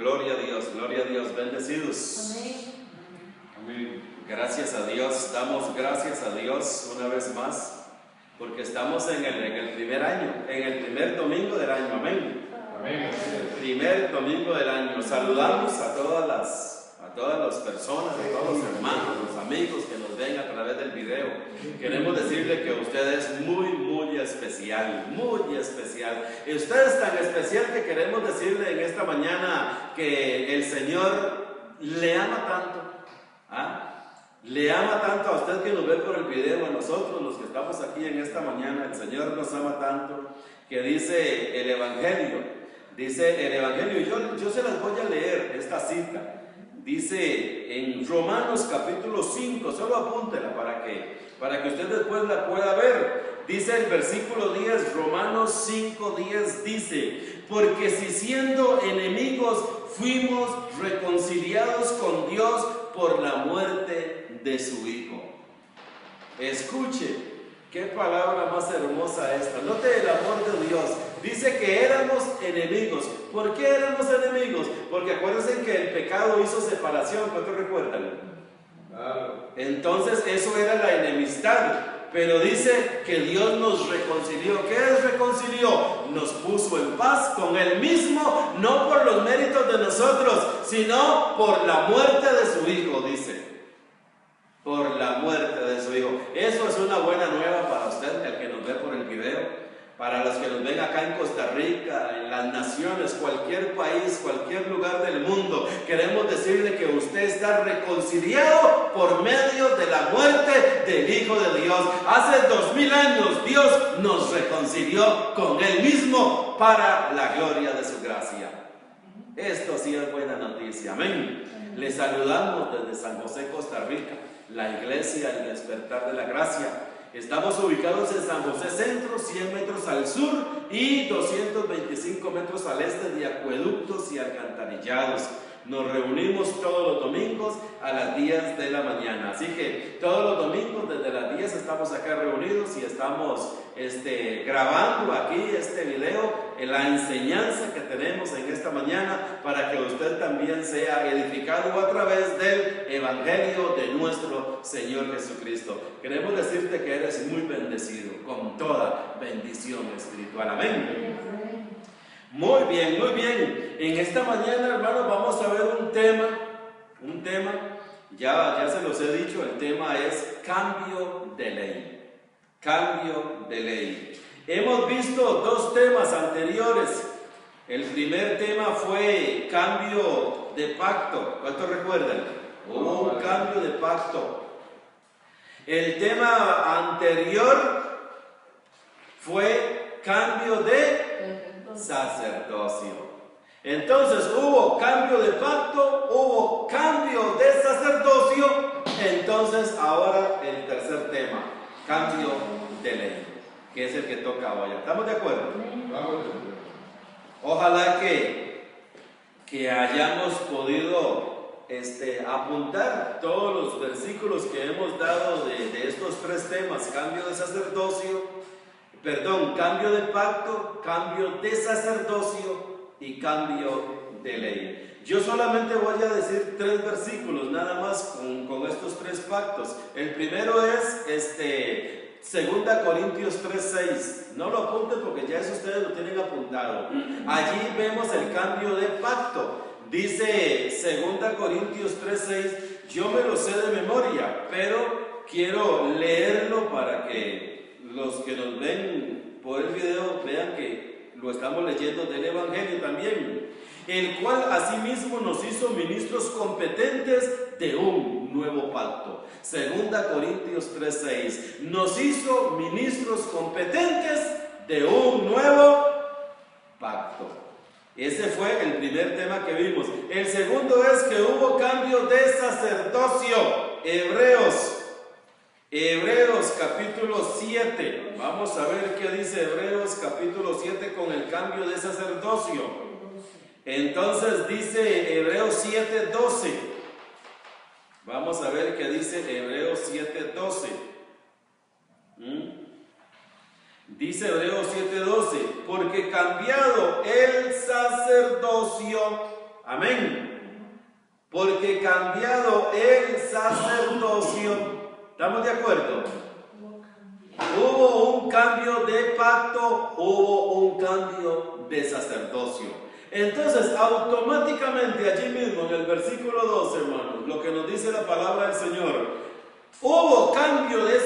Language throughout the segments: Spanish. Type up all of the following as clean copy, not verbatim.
Gloria a Dios, bendecidos. Amén. Amén. Gracias a Dios, damos gracias a Dios una vez más, porque estamos en el primer año, en el primer domingo del año. Amén. Amén. Primer domingo del año. Saludamos a todas las personas, a todos los hermanos, los amigos que nos ven a través del video. Queremos decirle que usted es muy especial, muy especial. Y usted es tan especial que queremos decirle en esta mañana que el Señor le ama tanto. ¿Ah? Le ama tanto a usted que nos ve por el video, a nosotros los que estamos aquí en esta mañana. El Señor nos ama tanto que dice el Evangelio, y yo se las voy a leer esta cita. Dice en Romanos capítulo 5, solo apúntela para que usted después la pueda ver. Dice el versículo 10, Romanos 5:10, dice: porque si siendo enemigos fuimos reconciliados con Dios por la muerte de su Hijo. Escuche, qué palabra más hermosa esta. Note el amor de Dios. Dice que éramos enemigos. ¿Por qué éramos enemigos? Porque acuérdense que el pecado hizo separación. ¿Cuánto recuerdan? Claro. Entonces eso era la enemistad. Pero dice que Dios nos reconcilió. ¿Qué es reconcilió? Nos puso en paz con Él mismo, no por los méritos de nosotros, sino por la muerte de su Hijo, dice. Por la muerte de su Hijo. Eso es una buena nueva para usted, el que nos ve por el video. Para los que nos ven acá en Costa Rica, en las naciones, cualquier país, cualquier lugar del mundo, queremos decirle que usted está reconciliado por medio de la muerte del Hijo de Dios. Hace 2000 años Dios nos reconcilió con Él mismo para la gloria de su gracia. Esto sí es buena noticia. Amén. Les saludamos desde San José, Costa Rica, la iglesia El Despertar de la Gracia. Estamos ubicados en San José Centro, 100 metros al sur y 225 metros al este de acueductos y alcantarillados. Nos reunimos todos los domingos a las 10 de la mañana. Así que todos los domingos desde las 10 estamos acá reunidos y estamos grabando aquí este video, la enseñanza que tenemos en esta mañana, para que usted también sea edificado a través del Evangelio de nuestro Señor Jesucristo. Queremos decirte que eres muy bendecido con toda bendición espiritual. Amén. Muy bien, muy bien. En esta mañana, hermanos, vamos a ver un tema, ya se los he dicho, el tema es cambio de ley. Cambio de ley. Hemos visto dos temas anteriores. El primer tema fue cambio de pacto. ¿Cuántos recuerdan? Hubo un cambio de pacto. El tema anterior fue cambio de sacerdocio. Entonces hubo cambio de pacto, hubo cambio de sacerdocio. Entonces ahora el tercer tema, cambio de ley, que es el que toca hoy. ¿Estamos de acuerdo? Ojalá que hayamos podido apuntar todos los versículos que hemos dado de estos tres temas: cambio de cambio de pacto, cambio de sacerdocio y cambio de ley. Yo solamente voy a decir tres versículos nada más con estos tres pactos. El primero es 2 Corintios 3:6. No lo apunten porque ya eso ustedes lo tienen apuntado. Allí vemos el cambio de pacto. Dice 2 Corintios 3:6. Yo me lo sé de memoria, pero quiero leerlo para que los que nos ven por el video vean que lo estamos leyendo del Evangelio también. El cual asimismo nos hizo ministros competentes de un nuevo pacto. 2 Corintios 3:6. Nos hizo ministros competentes de un nuevo pacto. Ese fue el primer tema que vimos. El segundo es que hubo cambio de sacerdocio. Hebreos capítulo 7. Vamos a ver qué dice Hebreos capítulo 7 con el cambio de sacerdocio. Entonces dice Hebreos 7:12. Vamos a ver qué dice Hebreos 7:12. Dice Hebreos 7:12: porque cambiado el sacerdocio Amén. Porque cambiado el sacerdocio, ¿estamos de acuerdo? Hubo un cambio de pacto, hubo un cambio de sacerdocio. Entonces, automáticamente allí mismo en el versículo 2, hermanos, lo que nos dice la palabra del Señor, hubo cambio de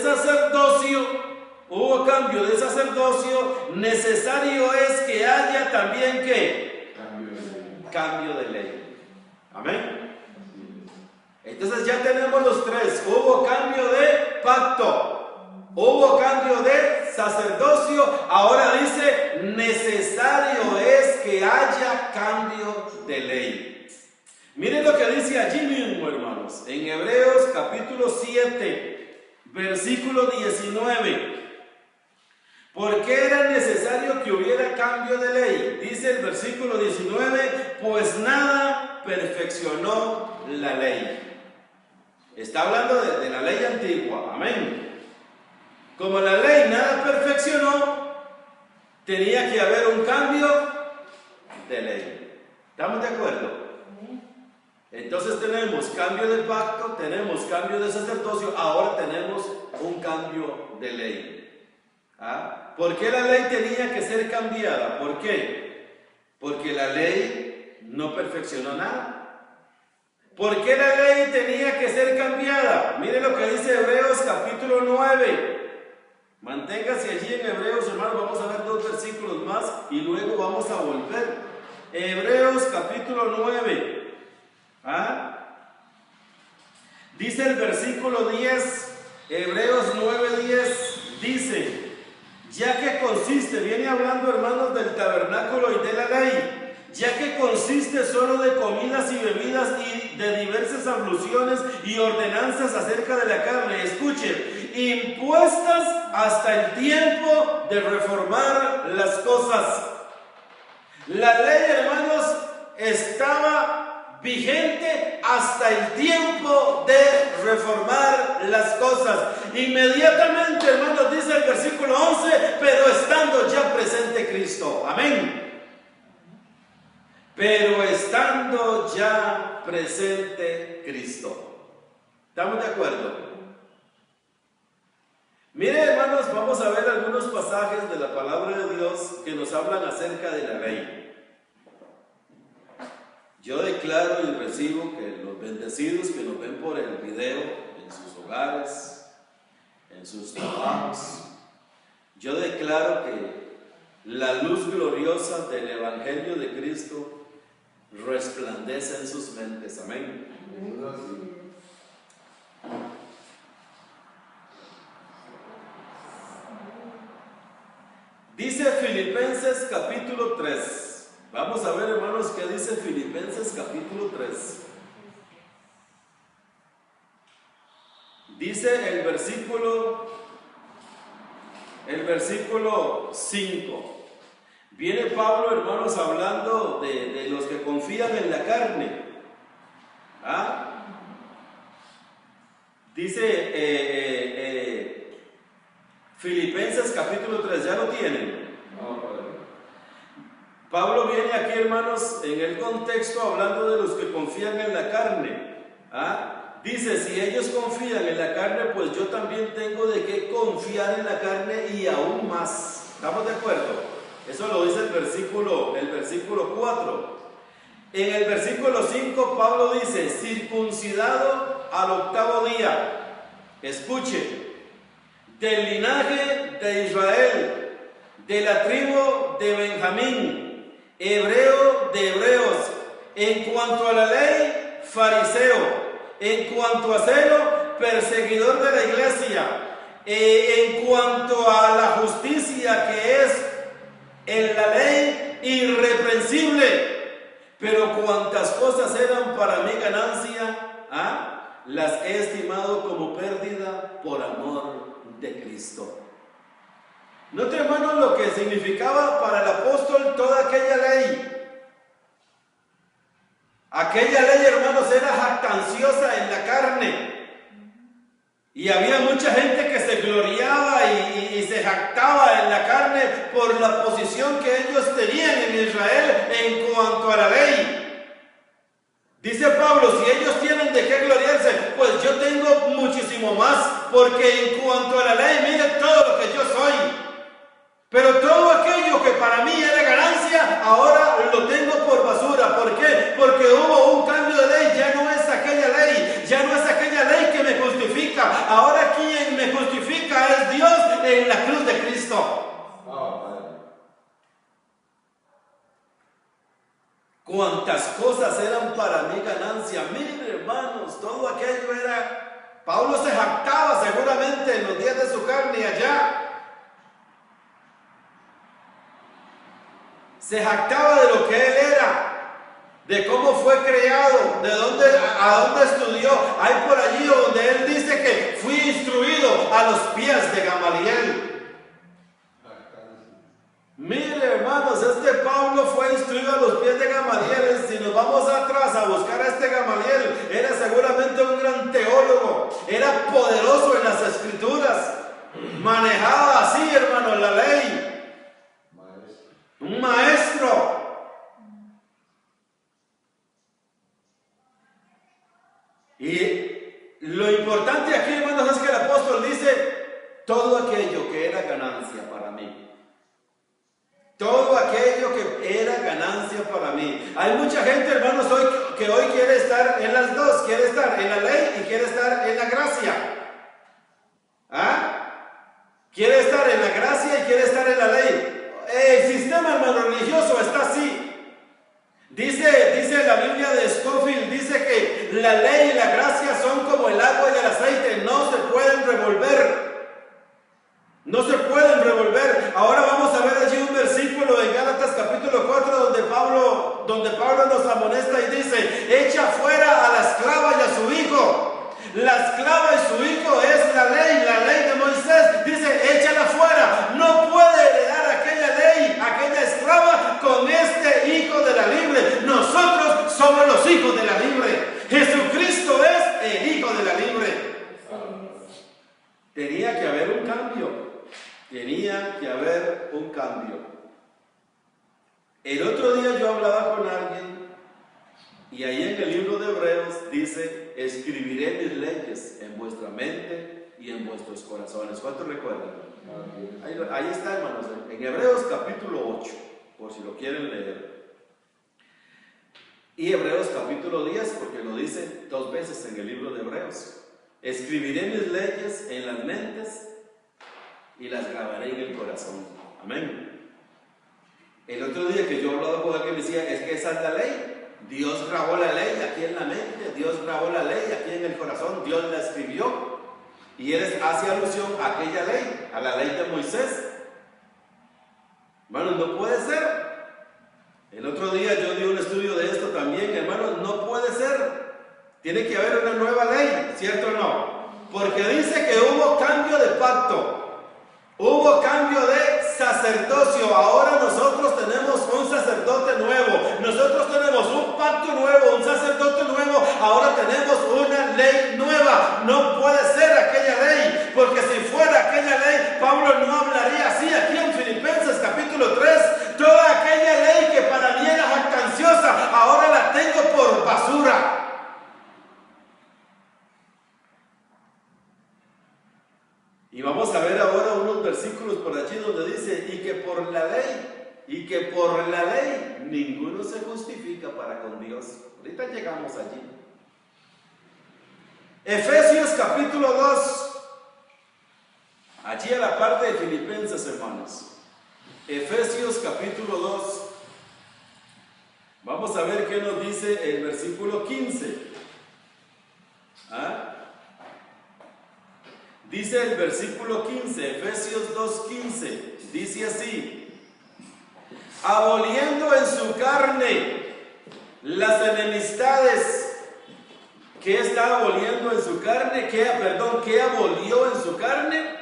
sacerdocio, necesario es que haya también ¿qué? Cambio de ley. Amén. Entonces ya tenemos los tres, hubo cambio de pacto. Hubo cambio de sacerdocio, ahora dice, necesario es que haya cambio de ley. Miren lo que dice allí mismo, hermanos, en Hebreos capítulo 7, versículo 19. ¿Por qué era necesario que hubiera cambio de ley? Dice el versículo 19, pues nada perfeccionó la ley. Está hablando de la ley antigua, amén. Como la ley nada perfeccionó, tenía que haber un cambio de ley. ¿Estamos de acuerdo? Entonces tenemos cambio del pacto, tenemos cambio de sacerdocio, ahora tenemos un cambio de ley. ¿Ah? ¿Por qué la ley tenía que ser cambiada? ¿Por qué? Porque la ley no perfeccionó nada. ¿Por qué la ley tenía que ser cambiada? Miren lo que dice Hebreos capítulo 9. Manténgase allí en Hebreos, hermanos, vamos a ver 2 versículos más y luego vamos a volver. Hebreos capítulo 9. Dice el versículo 10, Hebreos 9:10, dice, ya que consiste, viene hablando, hermanos, del tabernáculo y de la ley, ya que consiste solo de comidas y bebidas y de diversas abluciones y ordenanzas acerca de la carne, escuchen, impuestas hasta el tiempo de reformar las cosas. La ley, hermanos, estaba vigente hasta el tiempo de reformar las cosas. Inmediatamente, hermanos, dice el versículo 11, pero estando ya presente Cristo. Amén. Pero estando ya presente Cristo. ¿Estamos de acuerdo? Miren, hermanos, vamos a ver algunos pasajes de la palabra de Dios que nos hablan acerca de la ley. Yo declaro y recibo que los bendecidos que nos ven por el video, en sus hogares, en sus trabajos, yo declaro que la luz gloriosa del Evangelio de Cristo resplandece en sus mentes. Amén. Dice Filipenses capítulo 3. Vamos a ver, hermanos, qué dice Filipenses capítulo 3. Dice el versículo 5. Viene Pablo, hermanos, hablando de los que confían en la carne. Dice Filipenses capítulo 3, ¿ya lo tienen? Pablo viene aquí, hermanos, en el contexto hablando de los que confían en la carne. Dice, si ellos confían en la carne, pues yo también tengo de qué confiar en la carne y aún más. ¿Estamos de acuerdo? Eso lo dice el versículo 4. En el versículo 5, Pablo dice, circuncidado al 8º día. Escuche, del linaje de Israel, de la tribu de Benjamín, hebreo de hebreos, en cuanto a la ley, fariseo, en cuanto a celo, perseguidor de la iglesia, en cuanto a la justicia que es en la ley, irreprensible. Pero cuantas cosas eran para mi ganancia, las he estimado como pérdida por amor de Cristo. Note, hermanos, lo que significaba para el apóstol toda aquella ley. Aquella ley, hermanos, era jactanciosa en la carne. Y había mucha gente que se gloriaba y se jactaba en la carne por la posición que ellos tenían en Israel en cuanto a la ley. Pablo, si ellos tienen de qué gloriarse, pues yo tengo muchísimo más, porque en cuanto a la ley, mire todo lo que yo soy. Pero todo aquello que para mí era ganancia, ahora lo tengo por basura. ¿Por qué? Porque hubo un cambio de ley. Ya no es aquella ley. Ya no es aquella ley que me justifica. Ahora quien me justifica es Dios en la cruz de Cristo. Cuántas cosas eran para mí ganancia. Miren, hermanos, todo aquello era... Pablo se jactaba seguramente en los días de su carne allá. Se jactaba de lo que él era, de cómo fue creado, de dónde, a dónde estudió. Hay por allí donde él dice que fui instruido a los pies de Gamaliel. Mire, hermanos, este Pablo fue instruido a los pies de Gamaliel. Si nos vamos atrás a buscar a este Gamaliel, era seguramente un gran teólogo, era poderoso en las escrituras, manejaba así, hermanos, la ley. Un maestro. Y lo importante aquí, hermanos, es que el apóstol dice: todo aquello que era ganancia para mí. Todo aquello que era ganancia para mí. Hay mucha gente, hermanos, que hoy quiere estar en las dos. Quiere estar en la ley y quiere estar en la gracia. Quiere estar en la gracia y quiere estar en la ley. El sistema, hermano, religioso está así. Dice la Biblia de Scofield, dice que la ley y la gracia son como el agua y el aceite, no se pueden revolver. No se pueden revolver. Ahora vamos a ver allí un versículo en Gálatas capítulo 4 donde Pablo nos amonesta y dice: echa fuera a la esclava y a su hijo. La esclava y su hijo es la ley de Moisés. Dice: échala fuera. No puede heredar aquella ley, aquella esclava con este hijo de la libre. Nosotros somos los hijos de la libre. Jesucristo es el hijo de la libre. Tenía que haber un cambio. Tenía que haber un cambio. El otro día yo hablaba con alguien y ahí en el libro de Hebreos dice: escribiré mis leyes en vuestra mente y en vuestros corazones. ¿Cuántos recuerdan? Ahí está, hermanos, en Hebreos capítulo 8, por si lo quieren leer. Y Hebreos capítulo 10, porque lo dice dos veces en el libro de Hebreos. Escribiré mis leyes en las mentes y las grabaré en el corazón. Amén. El otro día que yo hablaba con alguien me decía: es que esa es la ley. Dios grabó la ley aquí en la mente, Dios grabó la ley aquí en el corazón, Dios la escribió. Y él hace alusión a aquella ley, a la ley de Moisés. Hermanos, no puede ser. El otro día yo di un estudio de esto también, hermanos, no puede ser. Tiene que haber una nueva ley, ¿cierto o no? Porque dice que hubo cambio de pacto. Hubo cambio de sacerdocio. Ahora nosotros tenemos un sacerdote nuevo. Nosotros tenemos un pacto nuevo, un sacerdote nuevo. Ahora tenemos una ley nueva. No puede ser aquella ley, porque si fuera aquella ley, Pablo no hablaría así aquí en Filipenses capítulo 3. Toda aquella ley que para mí era jactanciosa, ahora la tengo por basura. Y vamos a ver ahora unos versículos por allí donde dice: y que por la ley ninguno se justifica para con Dios. Ahorita llegamos allí. Efesios capítulo 2, allí a la parte de Filipenses, hermanos. Efesios capítulo 2. Vamos a ver qué nos dice el versículo 15. Dice el versículo 15, Efesios 2:15, dice así: aboliendo en su carne las enemistades. ¿Qué está aboliendo en su carne? ¿Qué abolió en su carne?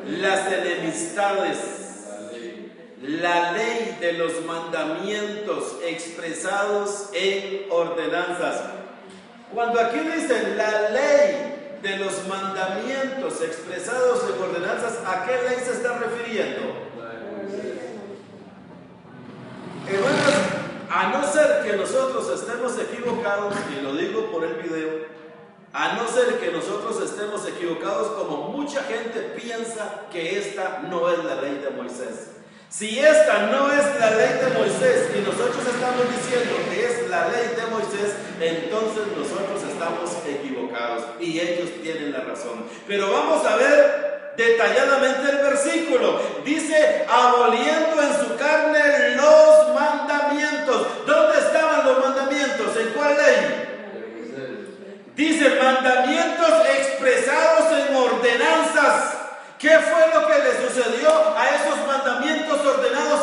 Las enemistades. La ley de los mandamientos expresados en ordenanzas. Cuando aquí dice la ley de los mandamientos expresados en ordenanzas, ¿a qué ley se está refiriendo? Hermanos, A no ser que nosotros estemos equivocados, y lo digo por el video, a no ser que nosotros estemos equivocados, como mucha gente piensa que esta no es la ley de Moisés. Si esta no es la ley de Moisés y nosotros estamos diciendo que es la ley de Moisés, entonces nosotros estamos equivocados y ellos tienen la razón. Pero vamos a ver detalladamente el versículo. Dice, aboliendo en su carne los mandamientos. ¿Dónde estaban los mandamientos? ¿En cuál ley? Dice, mandamientos expresados en ordenanzas. ¿Qué fue lo que le sucedió a esos mandamientos ordenados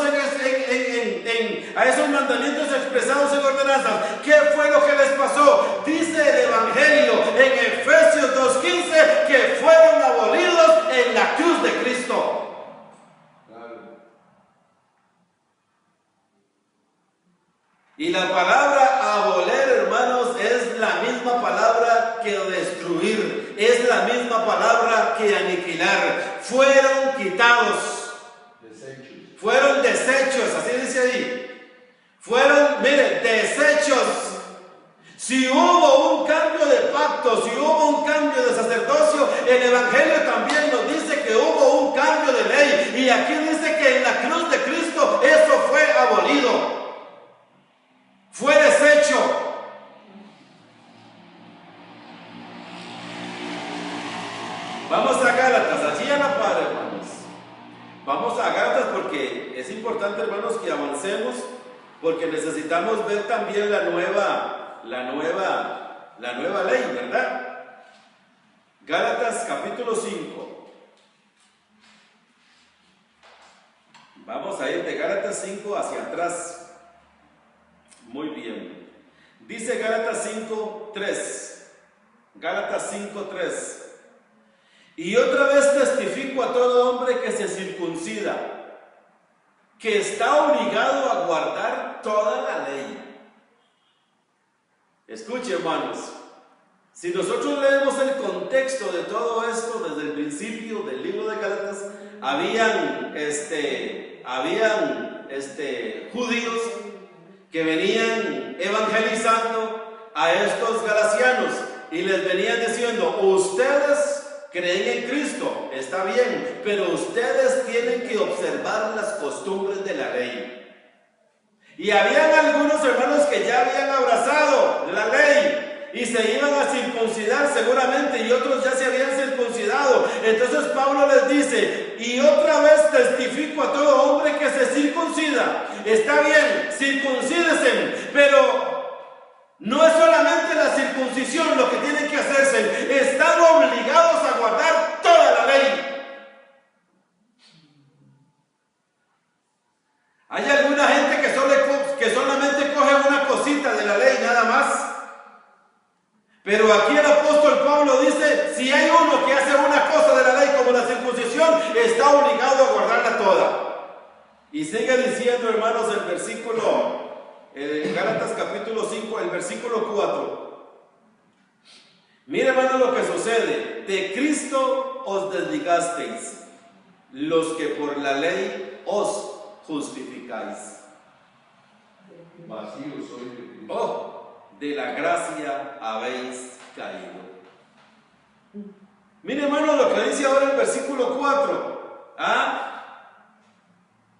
a esos mandamientos expresados en ordenanzas? ¿Qué fue lo que les pasó? Dice el Evangelio en Efesios 2:15 que fueron abolidos en la cruz de Cristo. Y la palabra aboler, hermanos, es la misma palabra que destruir, es la misma palabra que aniquilar. Fueron quitados, fueron deshechos, así dice ahí. Fueron, mire, deshechos. Si hubo un cambio de pacto, si hubo un cambio de sacerdocio, el Evangelio también nos dice que hubo un cambio de ley. Y aquí dice que en la cruz de Cristo eso fue abolido. Fue deshecho. Vamos a Gálatas, allí a la par, hermanos. Vamos a Gálatas porque es importante, hermanos, que avancemos, porque necesitamos ver también la nueva ley, ¿verdad? Gálatas capítulo 5. Vamos a ir de Gálatas 5 hacia atrás. Muy bien. Dice Gálatas 5:3. Gálatas 5:3. Y otra vez testifico a todo hombre que se circuncida, que está obligado a guardar toda la ley. Escuche, hermanos, si nosotros leemos el contexto de todo esto desde el principio del libro de Gálatas, habían judíos que venían evangelizando a estos galatianos y les venían diciendo, ustedes creen en Cristo, está bien, pero ustedes tienen que observar las costumbres de la ley. Y habían algunos hermanos que ya habían abrazado la ley y se iban a circuncidar seguramente, y otros ya se habían circuncidado. Entonces Pablo les dice, y otra vez testifico a todo hombre que se circuncida. Está bien, circuncídese, pero no es solamente la circuncisión lo que tienen que hacerse, están obligados a guardar toda la ley. Hay alguna gente que solamente coge una cosita de la ley nada más. Pero aquí el apóstol Pablo dice, si hay uno que hace una cosa de la ley como la circuncisión, está obligado a guardarla toda. Y sigue diciendo, hermanos, el versículo, Gálatas capítulo 5, el versículo 4. Mire, hermanos, lo que sucede. De Cristo os desligasteis, los que por la ley os justificáis. Vacío soy de Cristo. Oh, de la gracia habéis caído. Mire, hermano, lo que dice ahora el versículo 4.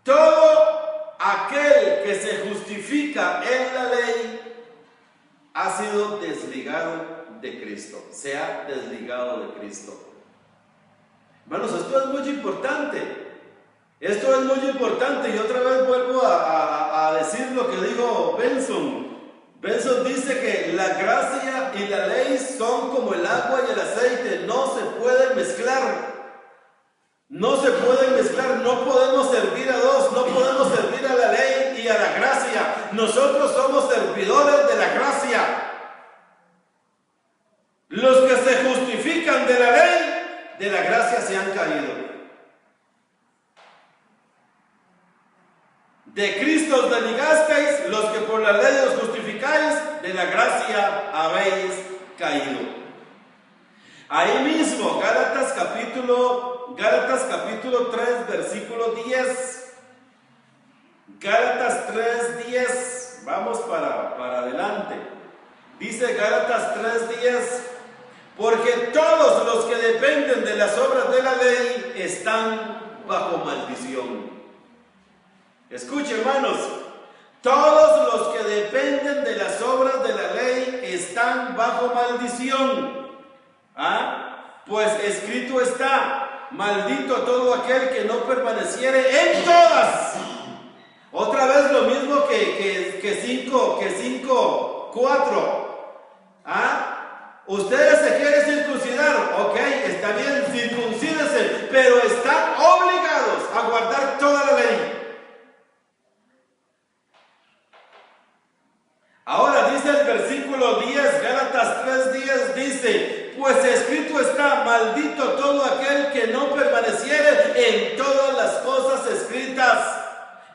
Todo aquel que se justifica en la ley ha sido desligado de Cristo. Se ha desligado de Cristo. Hermanos, esto es muy importante. Esto es muy importante. Y otra vez vuelvo a decir lo que dijo Benson. Benson dice que la gracia y la ley son como el agua y el aceite, no se pueden mezclar. No se pueden mezclar, no podemos servir a dos, no podemos servir a la ley y a la gracia. Nosotros somos servidores de la gracia. Los que se justifican de la ley, de la gracia se han caído. De Cristo os desligasteis, los que por la ley os justificáis, de la gracia habéis caído. Ahí mismo, Gálatas capítulo 3, versículo 10. Gálatas 3:10. vamos para adelante. Dice Gálatas 3:10, porque todos los que dependen de las obras de la ley están bajo maldición. Escuche, hermanos, todos los que dependen de las obras de la ley están bajo maldición. Pues escrito está, maldito todo aquel que no permaneciere en todas. Otra vez lo mismo que 5:4. Ustedes se quieren circuncidar, ok, está bien, circuncídense, pero están obligados a guardar toda la ley. Ahora dice el versículo 10, Gálatas 3:10, dice, pues escrito está, maldito todo aquel que no permaneciere en todas las cosas escritas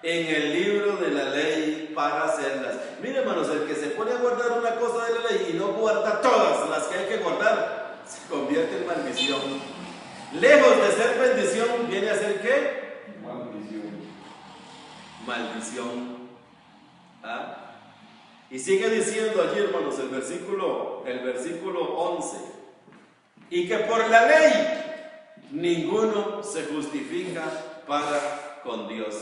en el libro de la ley para hacerlas. Miren, hermanos, el que se pone a guardar una cosa de la ley y no guarda todas las que hay que guardar, se convierte en maldición. Lejos de ser bendición, ¿viene a ser qué? Maldición. Y sigue diciendo allí, hermanos, el versículo 11. Y que por la ley ninguno se justifica para con Dios.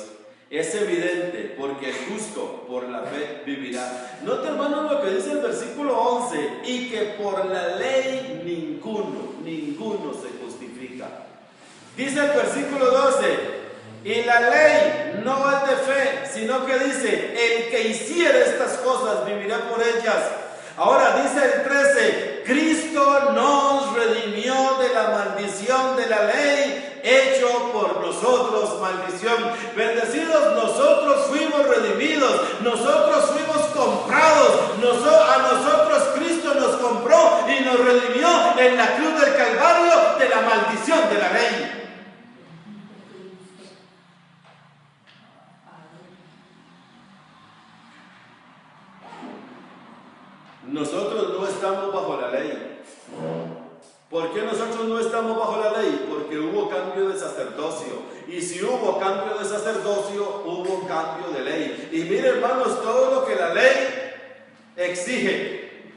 Es evidente, porque el justo por la fe vivirá. Nota, hermanos, lo que dice el versículo 11. Y que por la ley ninguno se justifica. Dice el versículo 12. Y la ley no es de fe, sino que dice, el que hiciera estas cosas vivirá por ellas. Ahora dice el 13, Cristo nos redimió de la maldición de la ley, hecho por nosotros maldición. Bendecidos, nosotros fuimos redimidos, nosotros fuimos comprados, a nosotros Cristo nos compró y nos redimió en la cruz del Calvario de la maldición de la ley. Nosotros no estamos bajo la ley. ¿Por qué nosotros no estamos bajo la ley? Porque hubo cambio de sacerdocio. Y si hubo cambio de sacerdocio, hubo cambio de ley. Y miren, hermanos, todo lo que la ley exige.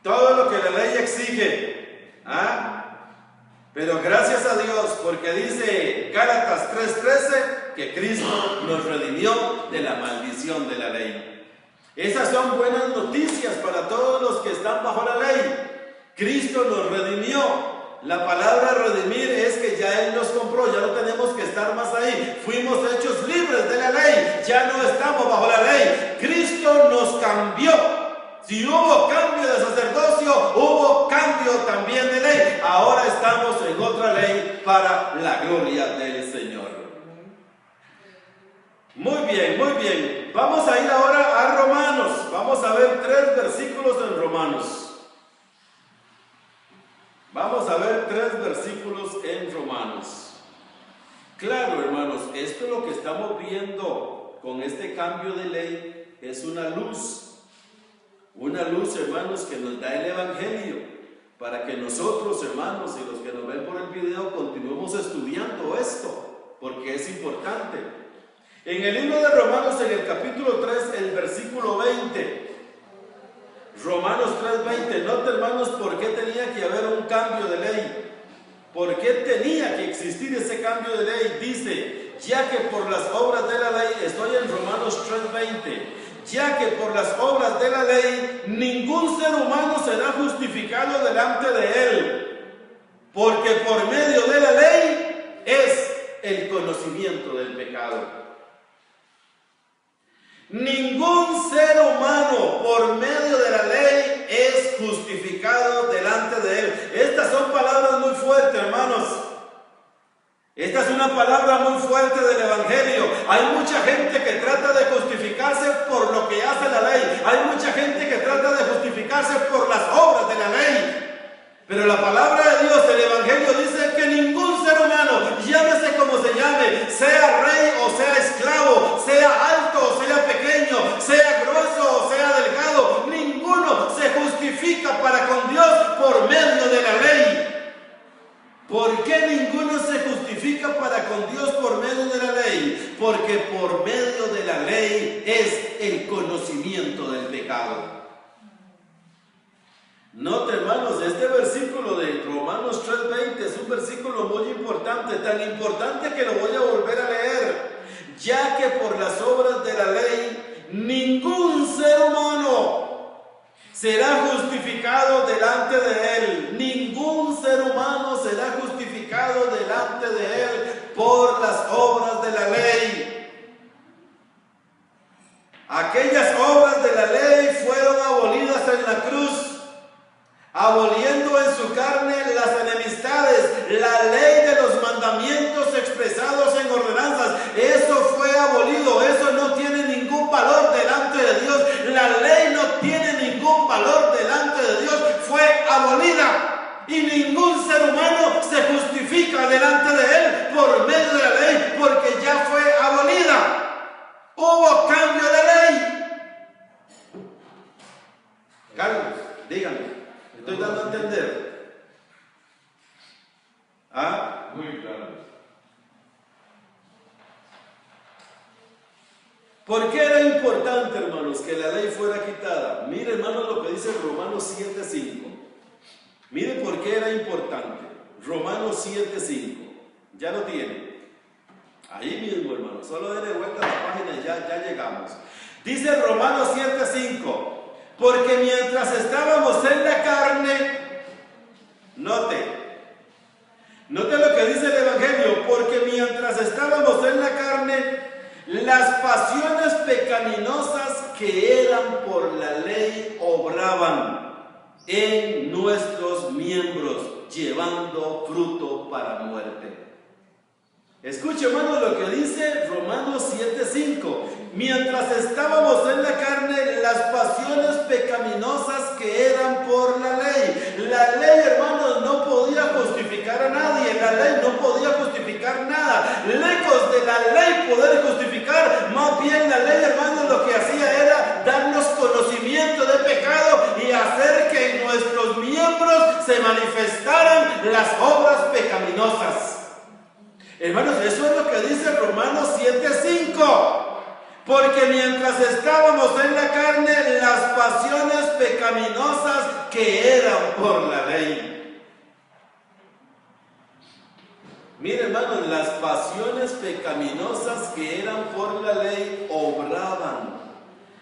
Todo lo que la ley exige. Pero gracias a Dios, porque dice Gálatas 3:13 que Cristo nos redimió de la maldición de la ley. Esas son buenas noticias para todos los que están bajo la ley. Cristo nos redimió. La palabra redimir es que ya Él nos compró, ya no tenemos que estar más ahí. Fuimos hechos libres de la ley, ya no estamos bajo la ley. Cristo nos cambió. Si hubo cambio de sacerdocio, hubo cambio también de ley. Ahora estamos en otra ley para la gloria del Señor. Muy bien, muy bien. Vamos a ir ahora a Romanos. Vamos a ver 3 versículos en Romanos. Vamos a ver 3 versículos en Romanos. Claro, hermanos, esto es lo que estamos viendo con este cambio de ley. Es una luz. Una luz, hermanos, que nos da el Evangelio. Para que nosotros, hermanos, y los que nos ven por el video, continuemos estudiando esto. Porque es importante. En el libro de Romanos, en el capítulo 3, el versículo 20. Romanos 3:20. Nota, hermanos, por qué tenía que haber un cambio de ley. ¿Por qué tenía que existir ese cambio de ley? Dice, ya que por las obras de la ley, estoy en Romanos 3:20, ya que por las obras de la ley, ningún ser humano será justificado delante de él, porque por medio de la ley es el conocimiento del pecado. Ningún ser humano por medio de la ley es justificado delante de él. Estas son palabras muy fuertes, hermanos. Esta es una palabra muy fuerte del Evangelio. Hay mucha gente que trata de justificarse por lo que hace la ley. Hay mucha gente que trata de justificarse por las obras de la ley. Pero la palabra de Dios, el Evangelio, dice que ningún ser humano, llámese como se llame, sea rey o sea esclavo, sea alto o sea pequeño, sea grueso o sea delgado, ninguno se justifica para con Dios por medio de la ley. ¿Por qué ninguno se justifica para con Dios por medio de la ley? Porque por medio de la ley ley es el conocimiento del pecado. Note, hermanos, este versículo de Romanos 3:20 es un versículo muy importante, tan importante que lo voy a volver a leer. Ya que por las obras de la ley ningún ser humano será justificado delante de él. Ningún ser humano será justificado delante de él por las obras de la ley. Aquellas obras de la ley fueron abolidas en la cruz, aboliendo en su carne las enemistades, la ley de los mandamientos expresados en ordenanzas. Eso fue abolido, eso no tiene ningún valor delante de Dios. La ley no tiene ningún valor delante de Dios, fue abolida. Y ningún ser humano se justifica delante de él por medio de la ley, porque ya fue abolida. Hubo cambio de ley. Carlos, dígame. ¿Estoy dando a entender? ¿Ah? Muy claro. ¿Por qué era importante, hermanos, que la ley fuera quitada? Mire, hermanos, lo que dice Romanos 7:5. Mire por qué era importante. Romanos 7:5. Ya lo tiene. Ahí mismo, hermano. Solo denle vuelta a la página y ya llegamos. Dice Romanos 7:5. Porque mientras estábamos en la carne, note lo que dice el Evangelio, porque mientras estábamos en la carne, las pasiones pecaminosas que eran por la ley obraban en nuestros miembros, llevando fruto para muerte. Escuche, hermano, lo que dice Romanos 7:5. Mientras estábamos en la carne, las pasiones pecaminosas que eran por la ley. La ley, hermanos, no podía justificar a nadie. La ley no podía justificar nada. Lejos de la ley poder justificar, más bien la ley, hermanos, lo que hacía era darnos conocimiento de pecado y hacer que en nuestros miembros se manifestaran las obras pecaminosas. Hermanos, eso es lo que dice Romanos 7:5. Porque mientras estábamos en la carne, las pasiones pecaminosas que eran por la ley. Mire, hermanos, las pasiones pecaminosas que eran por la ley obraban.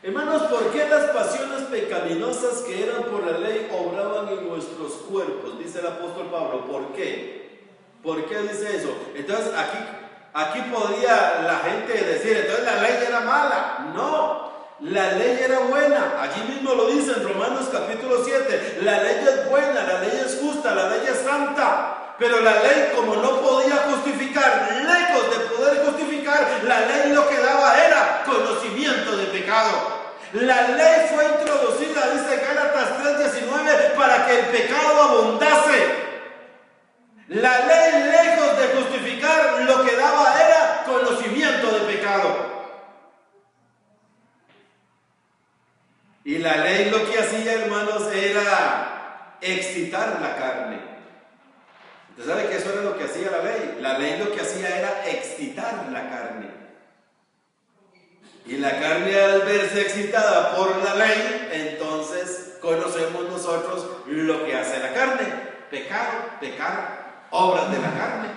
Hermanos, ¿por qué las pasiones pecaminosas que eran por la ley obraban en nuestros cuerpos? Dice el apóstol Pablo. ¿Por qué? ¿Por qué dice eso? Entonces aquí podría la gente decir, entonces la ley era mala. No, la ley era buena. Allí mismo lo dice en Romanos capítulo 7. La ley es buena, la ley es justa, la ley es santa. Pero la ley, como no podía justificar, lejos de poder justificar, la ley lo que daba era conocimiento de pecado. La ley fue introducida, dice Gálatas 3:19, para que el pecado abundase. La ley, lejos de justificar, lo que daba era conocimiento de pecado. Y la ley lo que hacía, hermanos, era excitar la carne. ¿Usted sabe que eso era lo que hacía la ley? La ley lo que hacía era excitar la carne. Y la carne, al verse excitada por la ley, entonces conocemos nosotros lo que hace la carne. Pecar. Obras de la carne.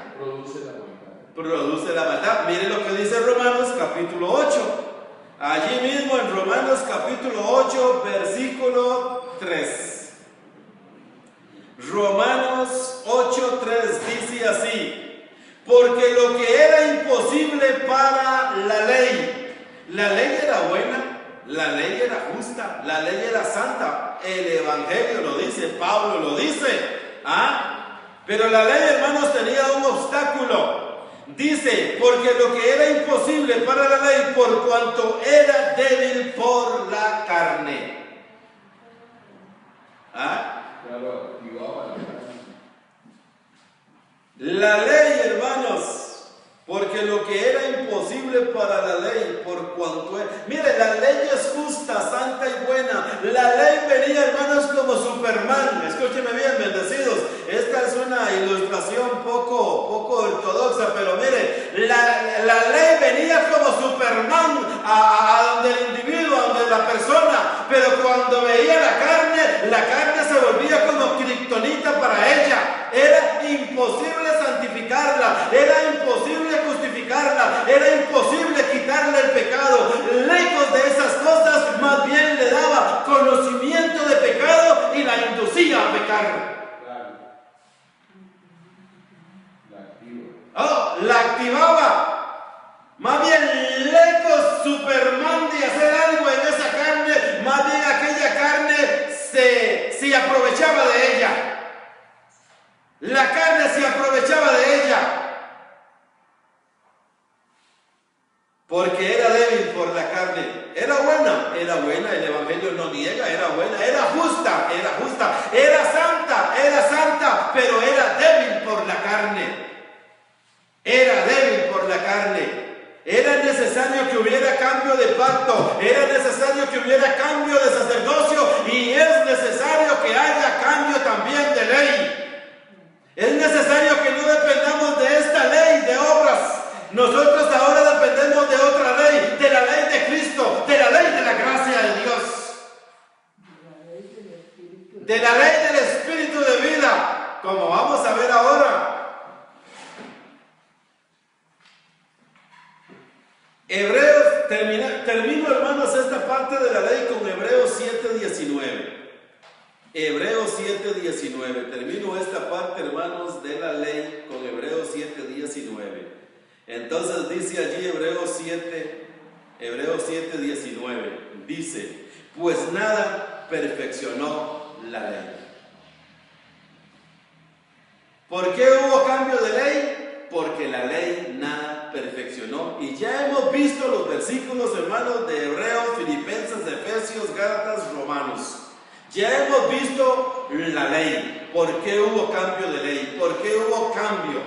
Produce la maldad. Mire lo que dice Romanos capítulo 8. Allí mismo en Romanos capítulo 8, versículo 3. Romanos 8:3 dice así: porque lo que era imposible para la ley era buena, la ley era justa, la ley era santa. El Evangelio lo dice, Pablo lo dice. Pero la ley, hermanos, tenía un obstáculo. Dice, porque lo que era imposible para la ley, por cuanto era débil por la carne. Claro, activaba la carne. La ley, hermanos, porque lo que era imposible para la ley, por cuanto era... Mire, la ley es justa, santa y buena. La ley venía, hermanos, como Superman. Escúcheme bien, bendecidos. Esta es una ilustración poco ortodoxa, pero mire, la ley venía como Superman a donde el individuo, a donde la persona, pero cuando veía la carne se volvía como kriptonita para ella. Era imposible santificarla, era imposible justificarla, era imposible quitarle el pecado. Lejos de esas cosas, más bien le daba conocimiento de pecado y la inducía a pecar. La activaba. Más bien, lejos Superman de hacer algo en esa carne, más bien aquella carne se aprovechaba de ella. La carne se aprovechaba de ella. Porque era débil por la carne. Era buena, el Evangelio no niega, era buena, era justa, era santa, pero era débil por la carne. Era débil por la carne. Era necesario que hubiera cambio de pacto, era necesario que hubiera cambio de sacerdocio y es necesario que haya cambio también de ley. Es necesario que no dependamos de esta ley de obras. Nosotros ahora dependemos de otra ley, de la ley de Cristo, de la ley de la gracia de Dios, de la ley del Espíritu de vida, como vamos a ver ahora. Hebreos, termino hermanos esta parte de la ley con Hebreos 7:19. Hebreos 7:19. Termino esta parte, hermanos, de la ley con Hebreos 7:19. Entonces dice allí Hebreos 7:19. Dice, pues nada perfeccionó la ley. ¿Por qué hubo cambio de ley? Porque la ley nada perfeccionó. Y ya hemos visto los versículos, hermanos, de Hebreos, Filipenses, Efesios, Gálatas, Romanos. Ya hemos visto la ley. ¿Por qué hubo cambio de ley? ¿Por qué hubo cambio?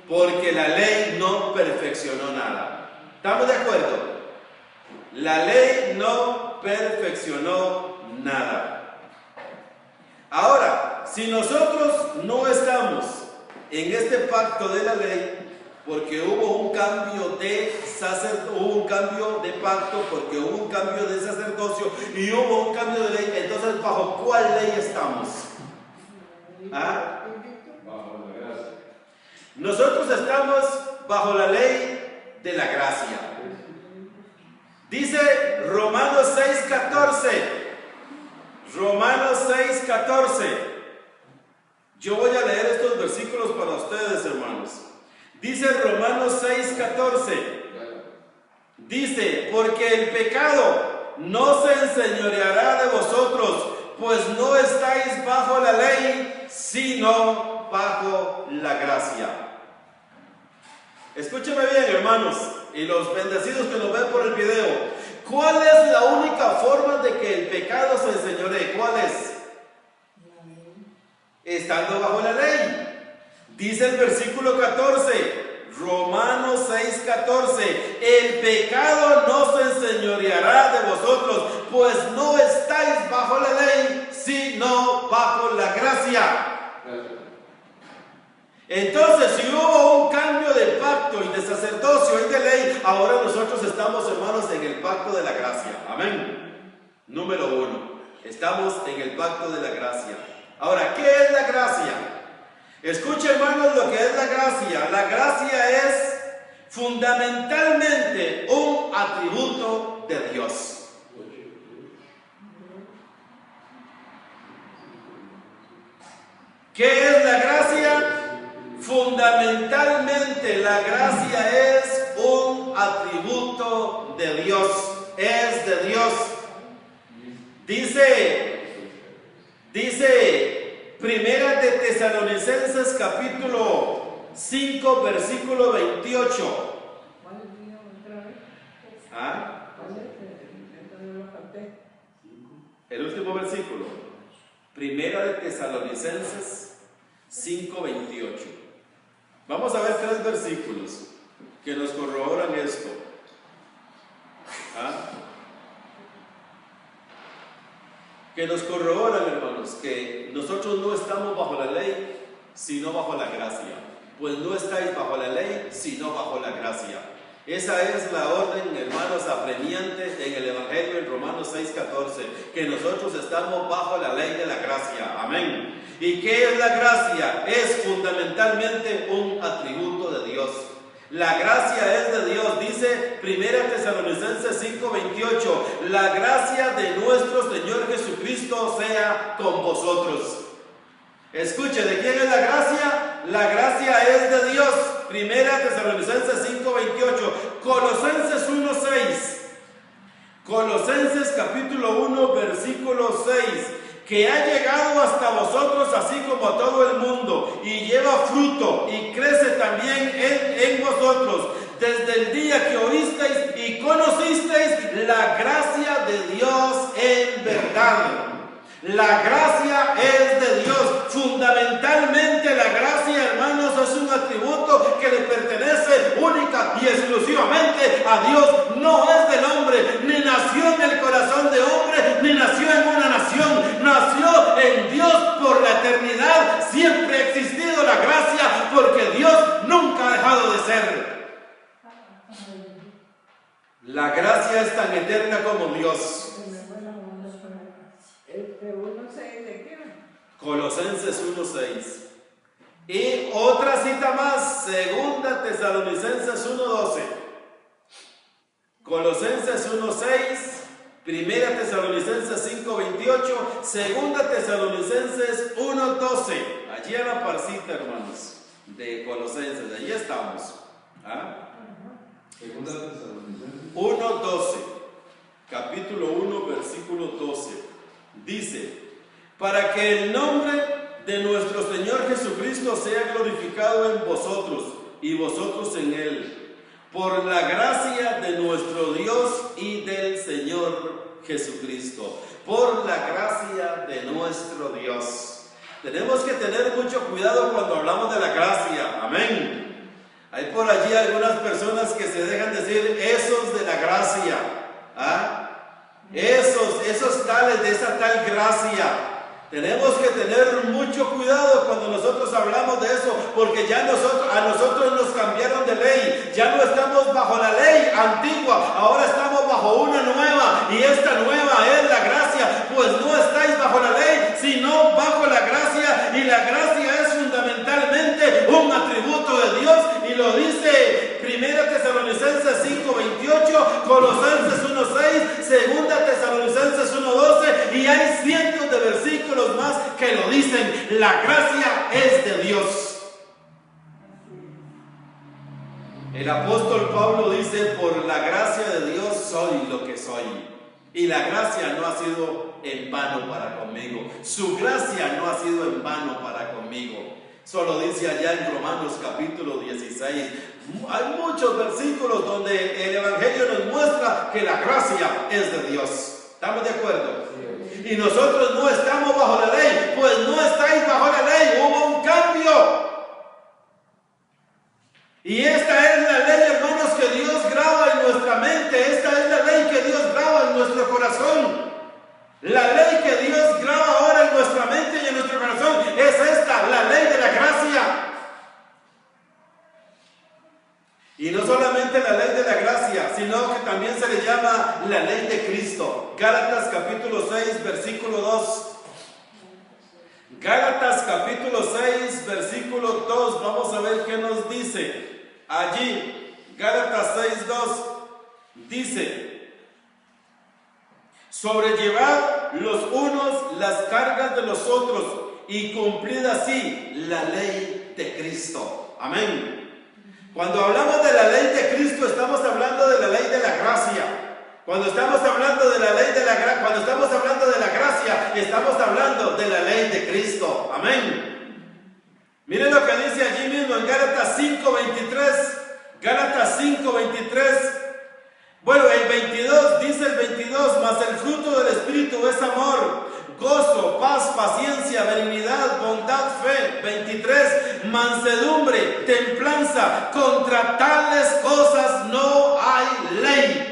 Porque la ley no perfeccionó nada. ¿Estamos de acuerdo? La ley no perfeccionó nada. Ahora, si nosotros no estamos en este pacto de la ley, porque hubo un cambio de pacto, porque hubo un cambio de sacerdocio y hubo un cambio de ley, entonces ¿bajo cuál ley estamos? Bajo la gracia. Nosotros estamos bajo la ley de la gracia. Dice Romanos 6:14. Romanos 6:14. Yo voy a leer estos versículos para ustedes, hermanos. Dice Romanos 6:14. Dice, porque el pecado no se enseñoreará de vosotros, pues no estáis bajo la ley, sino bajo la gracia. Escúcheme bien, hermanos, y los bendecidos que nos ven por el video. ¿Cuál es la única forma de que el pecado se enseñoree? ¿Cuál es? Estando bajo la ley. Dice el versículo 14, Romanos 6:14, el pecado no se enseñoreará de vosotros, pues no estáis bajo la ley, sino bajo la gracia. Entonces, si hubo un cambio de pacto y de sacerdocio y de ley, ahora nosotros estamos, hermanos, en el pacto de la gracia. Amén. Número 1, estamos en el pacto de la gracia. Ahora, ¿qué es la gracia? Escuchen, hermanos, lo que es la gracia. La gracia es fundamentalmente un atributo de Dios. ¿Qué es la gracia? Fundamentalmente la gracia es un atributo de Dios. Es de Dios. Dice Primera de Tesalonicenses capítulo 5 versículo 28. El último versículo. Primera de Tesalonicenses 5:28. Vamos a ver 3 versículos que nos corroboran esto. Que nos corroboran, hermanos, que nosotros no estamos bajo la ley, sino bajo la gracia. Pues no estáis bajo la ley, sino bajo la gracia. Esa es la orden, hermanos, apremiante en el Evangelio en Romanos 6:14, que nosotros estamos bajo la ley de la gracia. Amén. ¿Y qué es la gracia? Es fundamentalmente un atributo de Dios. La gracia es de Dios, dice 1 Tesalonicenses 5:28, la gracia de nuestro Señor Jesucristo sea con vosotros. Escuche, ¿de quién es la gracia? La gracia es de Dios. 1 Tesalonicenses 5:28, Colosenses 1:6, Colosenses capítulo 1 versículo 6, que ha llegado hasta vosotros así como a todo el mundo, y lleva fruto, y crece también en vosotros, desde el día que oísteis y conocisteis la gracia de Dios en verdad. La gracia es de Dios. Fundamentalmente la gracia, hermanos, es un atributo que le pertenece única y exclusivamente a Dios. No es del hombre, ni nació en el corazón de hombre, ni nació en una nación. Nació en Dios por la eternidad. Siempre ha existido la gracia porque Dios nunca ha dejado de ser. La gracia es tan eterna como Dios. Colosenses 1:6. Y otra cita más, 2 Tesalonicenses 1:12. Colosenses 1:6, 1 Tesalonicenses 5:28, 2 Tesalonicenses 1:12. Allí en la parcita, hermanos, de Colosenses, allí estamos. ¿Ah? 2 Tesalonicenses 1:12, capítulo 1, versículo 12. Dice: para que el nombre de nuestro Señor Jesucristo sea glorificado en vosotros y vosotros en Él, por la gracia de nuestro Dios y del Señor Jesucristo. Por la gracia de nuestro Dios. Tenemos que tener mucho cuidado cuando hablamos de la gracia. Amén. Hay por allí algunas personas que se dejan decir esos de la gracia. ¿Ah? Esos tales de esa tal gracia. Tenemos que tener mucho cuidado cuando nosotros hablamos de eso, porque ya a nosotros nos cambiaron de ley. Ya no estamos bajo la ley antigua, ahora estamos bajo una nueva, y esta nueva es la gracia. Pues no estáis bajo la ley, sino bajo la gracia, y la gracia es fundamentalmente un atributo de Dios, y lo dice 1 Tesalonicenses 5:28, Colosenses 1:6, 2 Tesalonicenses 1:12, y hay cientos de versículos más que lo dicen. La gracia es de Dios. El apóstol Pablo dice: por la gracia de Dios soy lo que soy. Y la gracia no ha sido en vano para conmigo. Su gracia no ha sido en vano para conmigo. Solo dice allá en Romanos capítulo 16. Hay muchos versículos donde el Evangelio nos muestra que la gracia es de Dios. ¿Estamos de acuerdo? Y nosotros no estamos bajo la ley. Pues no estáis bajo la ley. Hubo un cambio. Y esta es la ley, hermanos, que Dios graba en nuestra mente. Esta es la ley que Dios graba en nuestro corazón. La ley que Dios graba ahora en nuestra mente y en nuestro corazón es esta, la ley de la gracia. Y no solamente la ley de la gracia, sino que también se le llama la ley de Cristo. Gálatas capítulo 6, versículo 2. Gálatas capítulo 6, versículo 2. Vamos a ver qué nos dice. Allí, Gálatas 6, 2, dice: sobrellevad los unos las cargas de los otros y cumplid así la ley de Cristo. Amén. Cuando hablamos de la ley de Cristo, estamos hablando de la ley de la gracia. Cuando estamos hablando de la ley de la gracia, cuando estamos hablando de la gracia, estamos hablando de la ley de Cristo. Amén. Miren lo que dice allí mismo en Gálatas 5:23. Gálatas 5:23. Bueno, el 22, dice el 22, mas el fruto del Espíritu es amor, gozo, paz, paciencia, benignidad, bondad, fe. 23, mansedumbre, templanza. Contra tales cosas no hay ley.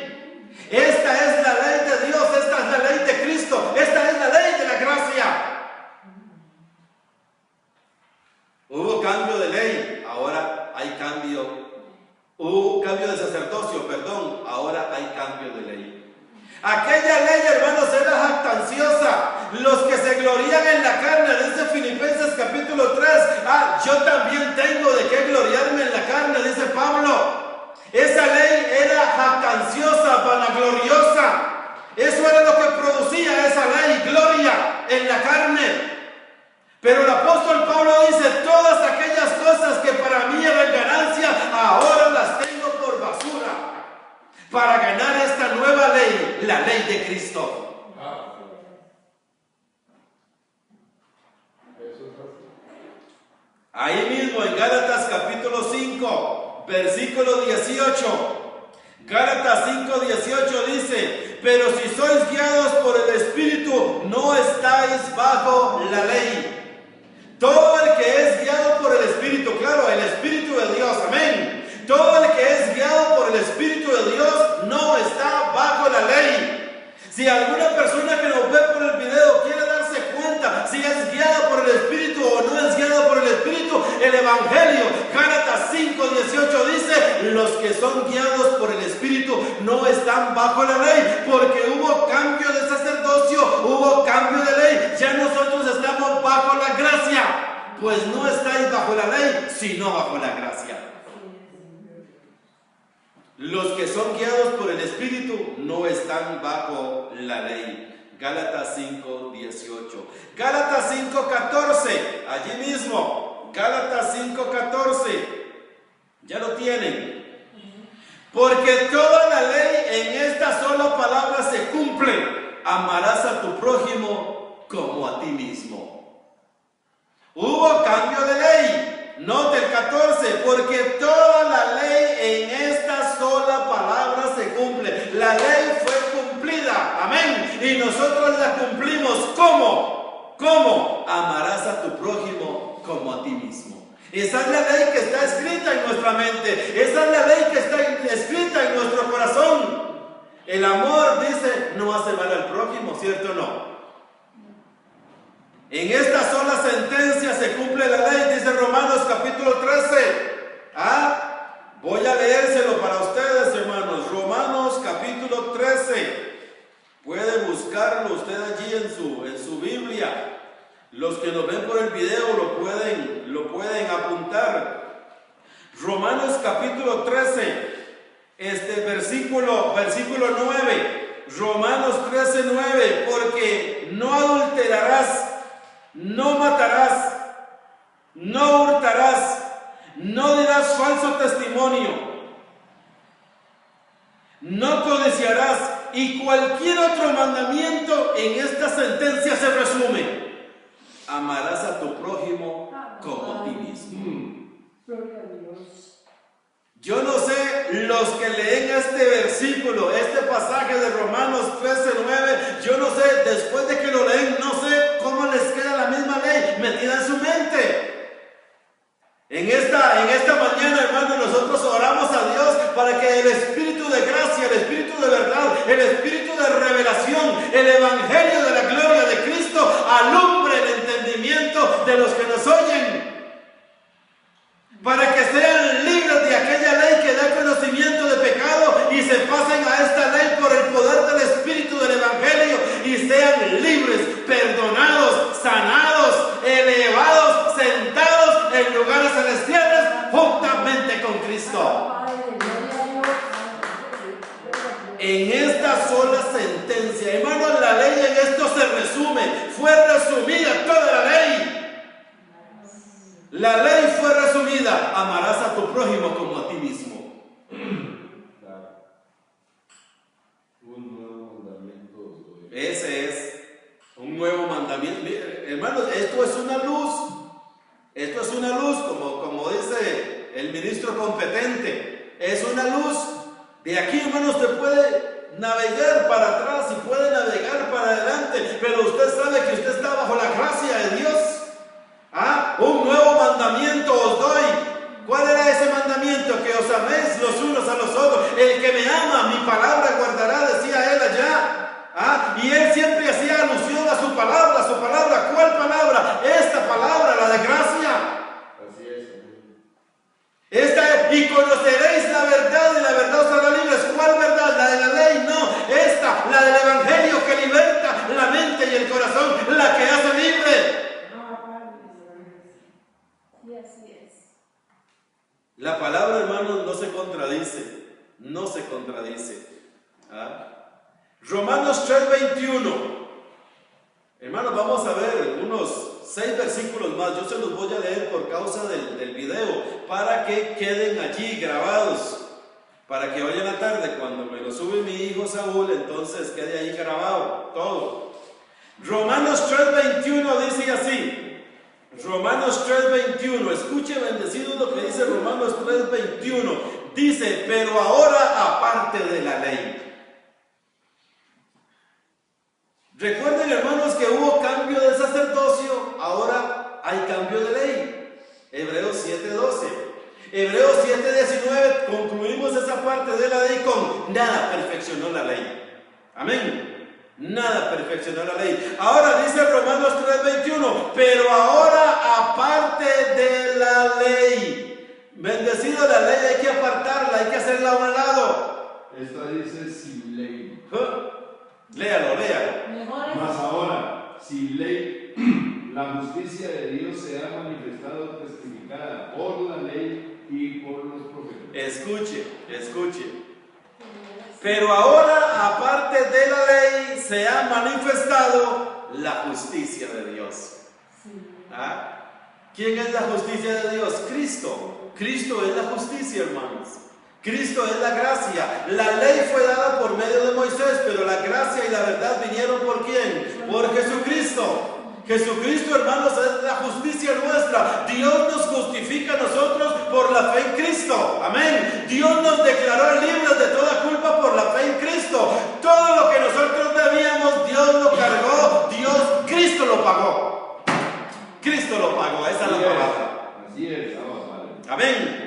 Esta es la ley de Dios, esta es la ley de Cristo, esta es la ley de la gracia. Los que se glorían en la carne, dice Filipenses capítulo 3. Yo también tengo de qué gloriarme en la carne, dice Pablo. Esa ley era jactanciosa, vanagloriosa. Eso era lo que producía esa ley, gloria en la carne. Pero el apóstol Pablo dice, todas aquellas cosas que para mí eran ganancia, ahora las tengo por basura, para ganar esta nueva ley, la ley de Cristo. Ahí mismo en Gálatas capítulo 5, versículo 18. Gálatas 5:18 dice, pero si sois guiados por el Espíritu, no estáis bajo la ley. Todo el que es guiado por el Espíritu, claro, el Espíritu de Dios, amén. Todo el que es guiado por el Espíritu de Dios no está bajo la ley. Si alguna persona que nos ve por el video quiere darse cuenta si es guiado por el Espíritu o no es guiado por el Espíritu, el Evangelio, Gálatas 5:18 dice, los que son guiados por el Espíritu no están bajo la ley, porque hubo cambio de sacerdocio, hubo cambio de ley, ya nosotros estamos bajo la gracia, pues no estáis bajo la ley, sino bajo la gracia. Los que son guiados por el Espíritu no están bajo la ley. Gálatas 5:18. Gálatas 5:14. Allí mismo. Gálatas 5:14. Ya lo tienen. Porque toda la ley en esta sola palabra se cumple. Amarás a tu prójimo como a ti mismo. Hubo cambio de ley. Note el 14, porque toda la ley en esta sola palabra se cumple. La ley fue cumplida, amén. Y nosotros la cumplimos. ¿Cómo? ¿Cómo? Amarás a tu prójimo como a ti mismo. Esa es la ley que está escrita en nuestra mente. Esa es la ley que está escrita en nuestro corazón. El amor, dice, no hace mal al prójimo, ¿cierto o no? En esta sola sentencia se cumple la ley, dice Romanos capítulo 13. Voy a leérselo para ustedes, hermanos. Romanos capítulo 13. Puede buscarlo usted allí en su Biblia. Los que nos ven por el video lo pueden apuntar. Romanos capítulo 13, versículo 9. Romanos 13:9. Porque no adulterarás, no matarás, no hurtarás, no dirás falso testimonio, no codiciarás, y cualquier otro mandamiento en esta sentencia se resume: amarás a tu prójimo como a ti mismo. Yo no sé, los que leen este versículo, este pasaje de Romanos 13:9, yo no sé, después de que lo leen, no sé cómo les queda la misma ley metida en su mente. En esta mañana, hermanos, nosotros oramos a Dios para que el Espíritu de gracia, el Espíritu de verdad, el Espíritu de revelación, el Evangelio de la gloria de Cristo alumbre el entendimiento de los que nos oyen, para que sean libres de aquella ley que da conocimiento de pecado y se pasen a esta ley por el poder del Espíritu del Evangelio y sean libres, perdonados, sanados, elevados, sentados en lugares celestiales juntamente con Cristo. En esta sola sentencia, hermanos, la ley en esto se resume, fue resumida toda la ley. La ley fue resumida: amarás a tu prójimo como a ti mismo. Un nuevo mandamiento. Ese es un nuevo mandamiento. Miren, hermanos, esto es una luz. Esto es una luz, como dice el ministro competente. Es una luz. De aquí, hermanos, usted puede navegar para atrás y puede navegar para adelante, pero usted sabe que usted está bajo la gracia de Dios. Un nuevo mandamiento os doy. ¿Cuál era ese mandamiento? Que os améis los unos a los otros. El que me ama, mi palabra guardará, decía él allá. Y él siempre hacía alusión a su palabra. ¿Su palabra? ¿Cuál palabra? Esta palabra, la de gracia. Así es. Y conoceréis la verdad y la verdad os hará libres. ¿Cuál verdad? ¿La de la ley? No, esta, la del Evangelio que liberta la mente y el corazón. La La palabra, hermanos, no se contradice. No se contradice. Romanos 3:21. Hermanos, vamos a ver unos 6 versículos más. Yo se los voy a leer por causa del video, para que queden allí grabados, para que hoy en la tarde, cuando me lo sube mi hijo Saúl, entonces quede ahí grabado todo. Romanos 3:21 dice así. Romanos 3:21, escuche bendecido lo que dice Romanos 3:21. Dice, pero ahora aparte de la ley. Recuerden, hermanos, que hubo cambio de sacerdocio, ahora hay cambio de ley. Hebreos 7:12. Hebreos 7:19, concluimos esa parte de la ley con nada perfeccionó la ley. Amén. Nada perfeccionó la ley. Ahora dice Romanos 3:21, pero ahora aparte de la ley. Bendecido, la ley hay que apartarla, hay que hacerla a un lado. Esta dice sin ley. Léalo. Mas ahora, sin ley, la justicia de Dios se ha manifestado testificada por la ley y por los profetas. Escuche. Pero ahora, aparte de la ley, se ha manifestado la justicia de Dios. ¿Quién es la justicia de Dios? Cristo. Cristo es la justicia, hermanos. Cristo es la gracia. La ley fue dada por medio de Moisés, pero la gracia y la verdad vinieron ¿por quién? Por Jesucristo. Jesucristo, hermanos, es la justicia nuestra. Dios nos justifica a nosotros por la fe en Cristo. Amén. Dios nos declaró libres de toda culpa por la fe en Cristo. Todo lo que nosotros debíamos, Dios lo cargó. Cristo lo pagó. Cristo lo pagó. Esa es la palabra. Así es. Amén.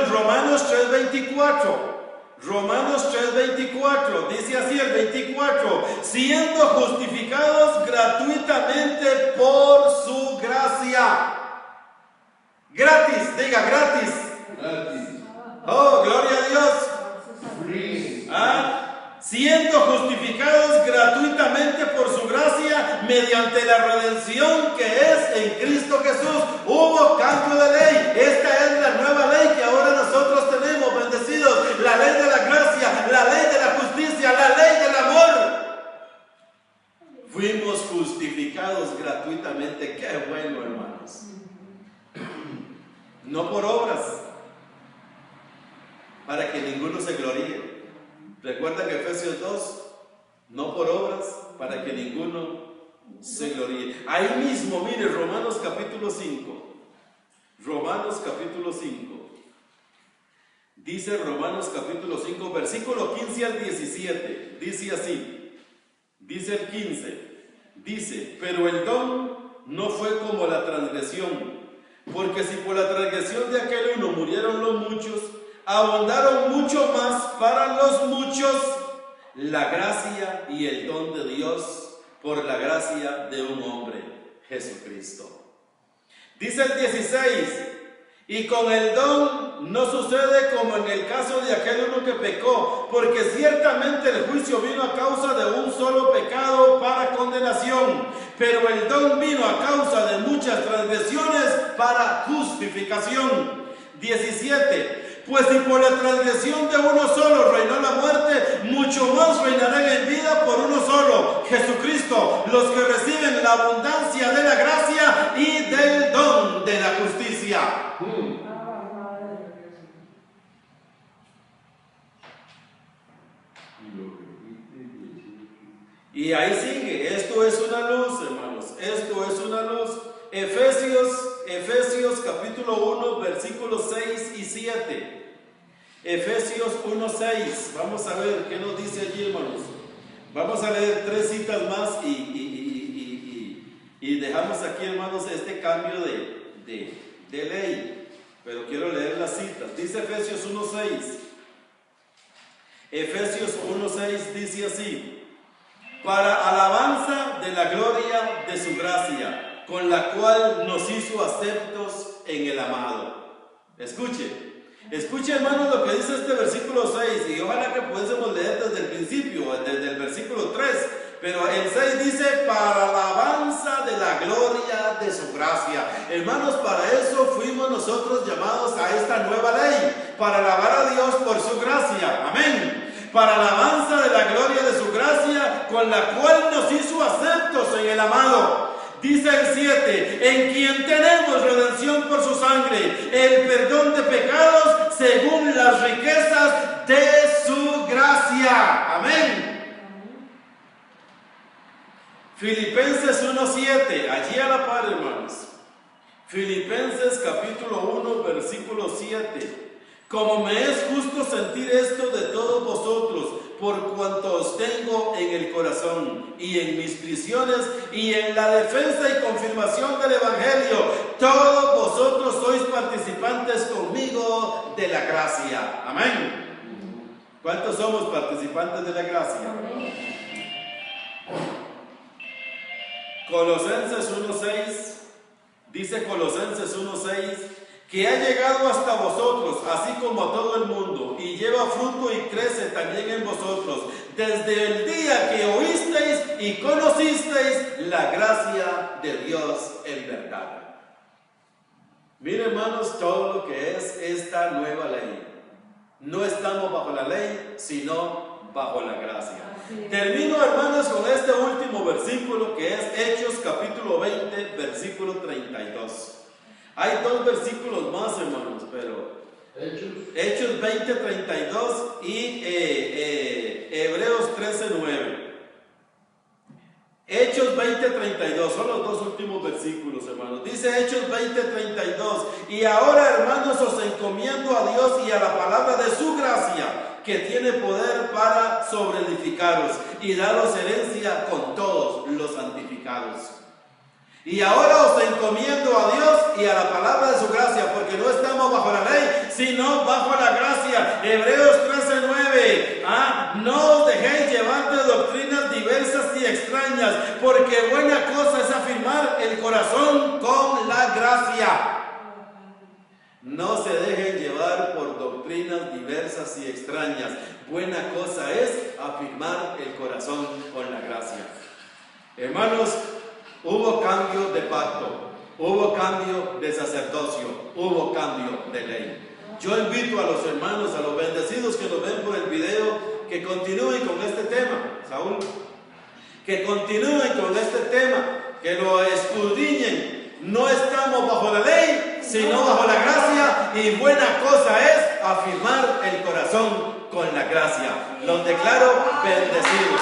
Romanos 3:24. Romanos 3:24, dice así el 24, siendo justificados gratuitamente por su gracia. Gratis, diga gratis. Oh, gloria a Dios. Siendo justificados gratuitamente por su gracia mediante la redención que es en Cristo Jesús. Hubo cambio de ley. Esta es la nueva ley que ahora nosotros tenemos, bendecidos. La ley de la gracia, la ley de la justicia, la ley del amor. Fuimos justificados gratuitamente. Qué bueno, hermanos. No por obras, para que ninguno se gloríe. Recuerda que Efesios 2, no por obras, para que ninguno se gloríe. Ahí mismo, mire, Romanos capítulo 5. Romanos capítulo 5. Dice Romanos capítulo 5, versículo 15 al 17. Dice así. Dice el 15. Dice, pero el don no fue como la transgresión. Porque si por la transgresión de aquel uno murieron los muchos, abundaron mucho más para los muchos la gracia y el don de Dios por la gracia de un hombre, Jesucristo. Dice el 16, y con el don no sucede como en el caso de aquel uno que pecó, porque ciertamente el juicio vino a causa de un solo pecado para condenación, pero el don vino a causa de muchas transgresiones para justificación. 17, pues si por la transgresión de uno solo reinó la muerte, mucho más reinarán en vida por uno solo, Jesucristo, los que reciben la abundancia de la gracia y del don de la justicia. Y ahí sigue, esto es una luz, hermanos, esto es una luz. Efesios capítulo 1, versículos 6 y 7. Efesios 1, 6. Vamos a ver qué nos dice allí, hermanos. Vamos a leer 3 citas más y dejamos aquí, hermanos, este cambio de ley. Pero quiero leer las citas. Dice Efesios 1, 6. Efesios 1, 6 dice así: para alabanza de la gloria de su gracia, con la cual nos hizo aceptos en el amado. Escuche, hermanos, lo que dice este versículo 6, y ojalá que pudiésemos leer desde el principio, desde el versículo 3, Pero el 6 dice, para alabanza de la gloria de su gracia. Hermanos, para eso fuimos nosotros llamados a esta nueva ley, para alabar a Dios por su gracia. Amén. Para alabanza de la gloria de su gracia, con la cual nos hizo aceptos en el amado. Dice el 7, en quien tenemos redención por su sangre, el perdón de pecados según las riquezas de su gracia. Amén. Filipenses 1:7, allí a la par, hermanos. Filipenses capítulo 1, versículo 7. Como me es justo sentir esto de todos vosotros, por cuanto os tengo en el corazón, y en mis prisiones, y en la defensa y confirmación del Evangelio, todos vosotros sois participantes conmigo de la gracia. Amén. ¿Cuántos somos participantes de la gracia? Colosenses 1:6, dice Colosenses 1:6, que ha llegado hasta vosotros, así como a todo el mundo, y lleva fruto y crece también en vosotros, desde el día que oísteis y conocisteis la gracia de Dios en verdad. Miren, hermanos, todo lo que es esta nueva ley. No estamos bajo la ley, sino bajo la gracia. Termino, hermanos, con este último versículo que es Hechos capítulo 20, versículo 32. Hay dos versículos más, hermanos, pero Hechos 20, 32 y Hebreos 13, 9. Hechos 20, 32, son los dos últimos versículos, hermanos. Dice Hechos 20, 32, y ahora, hermanos, os encomiendo a Dios y a la palabra de su gracia, que tiene poder para sobreedificaros y daros herencia con todos los santificados. Y ahora os encomiendo a Dios y a la palabra de su gracia, porque no estamos bajo la ley, sino bajo la gracia. Hebreos 13:9. No os dejéis llevar de doctrinas diversas y extrañas, porque buena cosa es afirmar el corazón con la gracia. No se dejen llevar por doctrinas diversas y extrañas. Buena cosa es afirmar el corazón con la gracia. Hermanos, hubo cambio de pacto, hubo cambio de sacerdocio, hubo cambio de ley. Yo invito a los hermanos, a los bendecidos que nos ven por el video, que continúen con este tema, Saúl, que continúen con este tema, que lo escudriñen. No estamos bajo la ley, sino bajo la gracia, y buena cosa es afirmar el corazón con la gracia. Los declaro bendecidos.